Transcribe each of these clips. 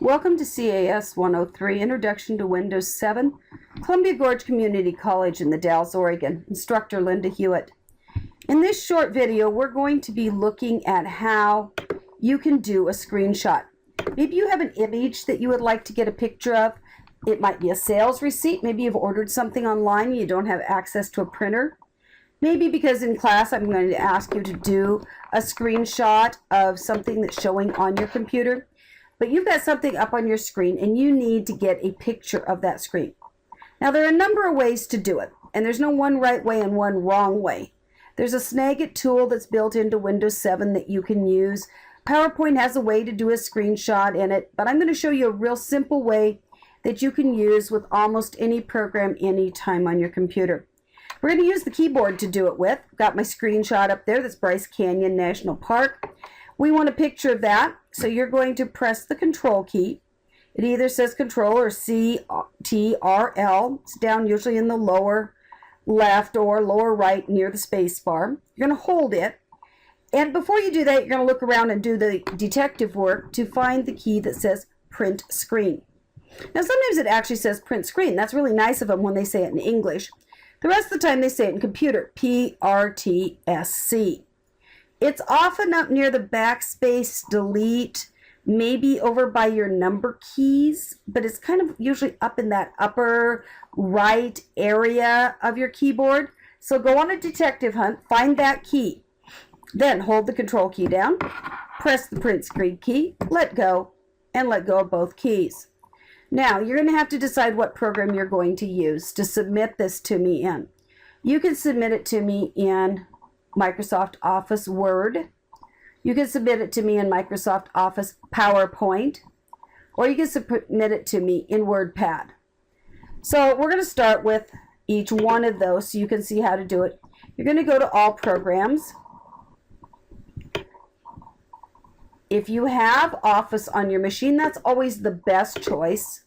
Welcome to CAS103, Introduction to Windows 7, Columbia Gorge Community College in the Dalles, Oregon. Instructor Linda Hughitt. In this short video, we're going to be looking at how you can do a screenshot. Maybe you have an image that you would like to get a picture of. It might be a sales receipt. Maybe you've ordered something online and you don't have access to a printer. Maybe because in class I'm going to ask you to do a screenshot of something that's showing on your computer. But you've got something up on your screen and you need to get a picture of that screen. Now there are a number of ways to do it, and there's no one right way and one wrong way. There's a Snagit tool that's built into Windows 7 that you can use. PowerPoint has a way to do a screenshot in it, but I'm going to show you a real simple way that you can use with almost any program anytime on your computer. We're going to use the keyboard to do it with. I've got my screenshot up there. That's Bryce Canyon National Park. We want a picture of that, so you're going to press the Control key. It either says Control or CTRL. It's down usually in the lower left or lower right near the space bar. You're going to hold it, and before you do that, you're going to look around and do the detective work to find the key that says Print Screen. Now sometimes it actually says Print Screen. That's really nice of them when they say it in English. The rest of the time they say it in computer, PRTSC. It's often up near the backspace, delete, maybe over by your number keys, but it's kind of usually up in that upper right area of your keyboard. So go on a detective hunt, find that key, then hold the Control key down, press the Print Screen key, let go, and let go of both keys. Now you're going to have to decide what program you're going to use to submit this to me in. You can submit it to me in Microsoft Office Word. You can submit it to me in Microsoft Office PowerPoint, or you can submit it to me in WordPad. So we're going to start with each one of those so you can see how to do it. You're going to go to All Programs. If you have Office on your machine, that's always the best choice.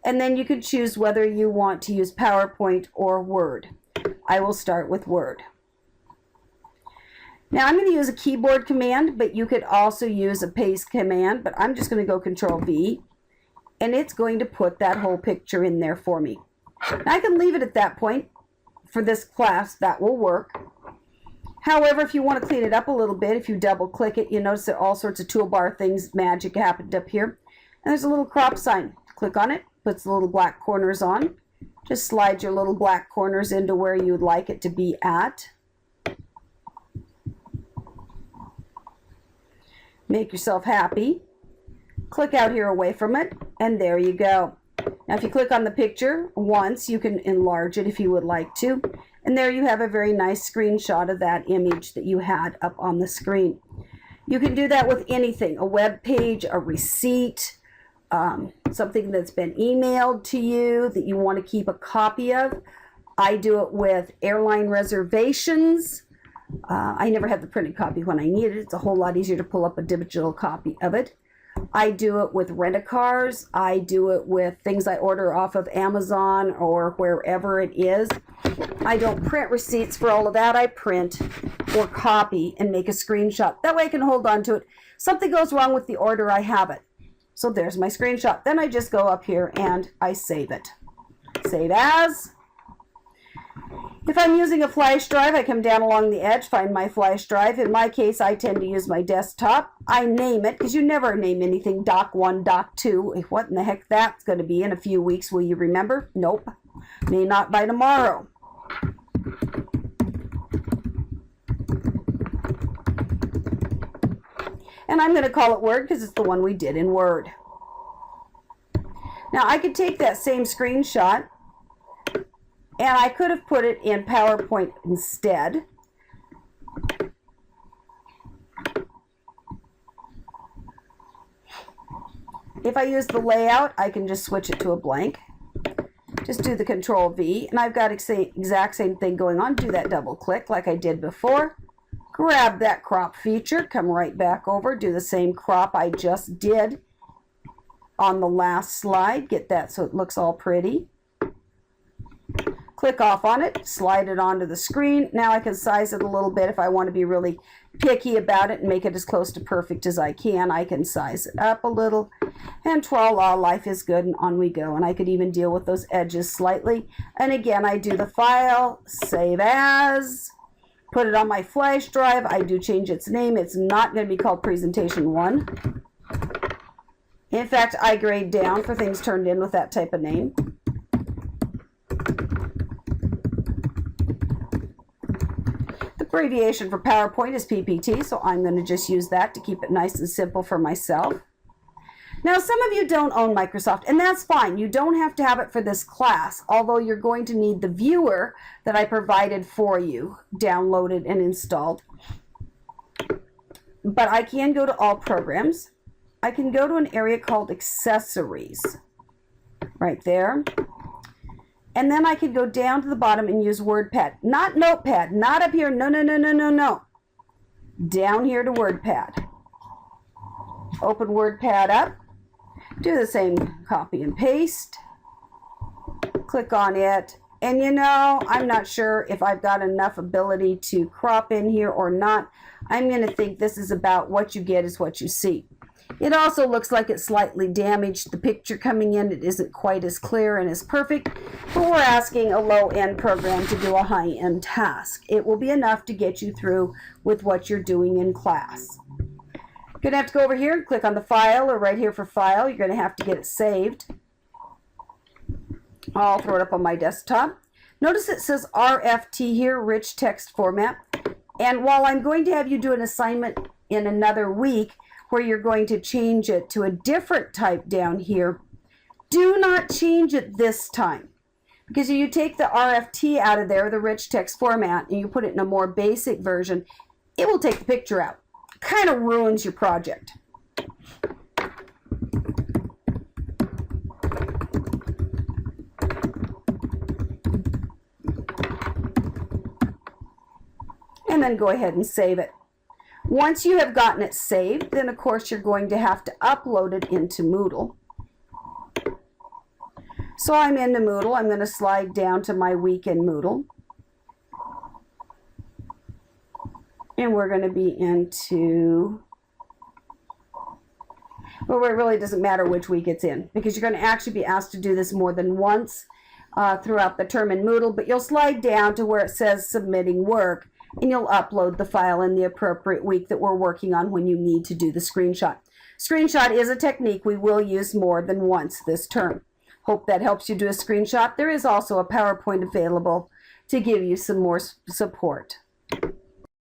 And then you can choose whether you want to use PowerPoint or Word. I will start with Word. Now I'm going to use a keyboard command, but you could also use a paste command, but I'm just going to go Control V, and it's going to put that whole picture in there for me. Now I can leave it at that point. For this class, that will work. However, if you want to clean it up a little bit, if you double click it, you notice that all sorts of toolbar things, magic happened up here. And there's a little crop sign. Click on it, puts the little black corners on. Just slide your little black corners into where you would like it to be at. Make yourself happy. Click out here away from it, and there you go. Now if you click on the picture once, you can enlarge it if you would like to. And there you have a very nice screenshot of that image that you had up on the screen. You can do that with anything, a web page, a receipt, something that's been emailed to you that you want to keep a copy of. I do it with airline reservations. I never had the printed copy when I needed it. It's a whole lot easier to pull up a digital copy of it. I do it with rent-a-cars. I do it with things I order off of Amazon or wherever it is. I don't print receipts for all of that. I print or copy and make a screenshot. That way I can hold on to it. Something goes wrong with the order, I have it. So there's my screenshot. Then I just go up here and I save it. Save as. If I'm using a flash drive, I come down along the edge, find my flash drive. In my case, I tend to use my desktop. I name it, because you never name anything Doc 1, Doc 2. What in the heck that's going to be in a few weeks, will you remember? Nope. May not by tomorrow. And I'm going to call it Word because it's the one we did in Word. Now I could take that same screenshot, and I could have put it in PowerPoint instead. If I use the layout, I can just switch it to a blank. Just do the Control V, and I've got exact same thing going on. Do that double click like I did before. Grab that crop feature, come right back over, do the same crop I just did on the last slide. Get that so it looks all pretty. Click off on it, slide it onto the screen. Now I can size it a little bit if I want to be really picky about it and make it as close to perfect as I can. I can size it up a little, and voila, life is good, and on we go. And I could even deal with those edges slightly. And again, I do the file, save as, put it on my flash drive. I do change its name. It's not going to be called Presentation 1. In fact, I grade down for things turned in with that type of name. The abbreviation for PowerPoint is PPT, so I'm going to just use that to keep it nice and simple for myself. Now, some of you don't own Microsoft, and that's fine. You don't have to have it for this class, although you're going to need the viewer that I provided for you downloaded and installed. But I can go to All Programs. I can go to an area called Accessories, right there. And then I can go down to the bottom and use WordPad. Not Notepad, not up here, no, no, no, no, no, no. Down here to WordPad. Open WordPad up. Do the same copy and paste. Click on it. And you know, I'm not sure if I've got enough ability to crop in here or not. I'm going to think this is about what you get is what you see. It also looks like it's slightly damaged. The picture coming in, it isn't quite as clear and as perfect, but we're asking a low-end program to do a high-end task. It will be enough to get you through with what you're doing in class. You're going to have to go over here and click on the file, or right here for file. You're going to have to get it saved. I'll throw it up on my desktop. Notice it says RFT here, rich text format. And while I'm going to have you do an assignment in another week, where you're going to change it to a different type down here, do not change it this time. Because if you take the RFT out of there, the rich text format, and you put it in a more basic version, it will take the picture out. Kind of ruins your project. And then go ahead and save it. Once you have gotten it saved, then of course you're going to have to upload it into Moodle. So I'm into Moodle. I'm going to slide down to my week in Moodle. And we're going to be into, well, it really doesn't matter which week it's in, because you're going to actually be asked to do this more than once throughout the term in Moodle, but you'll slide down to where it says submitting work, and you'll upload the file in the appropriate week that we're working on when you need to do the screenshot. Screenshot is a technique we will use more than once this term. Hope that helps you do a screenshot. There is also a PowerPoint available to give you some more support.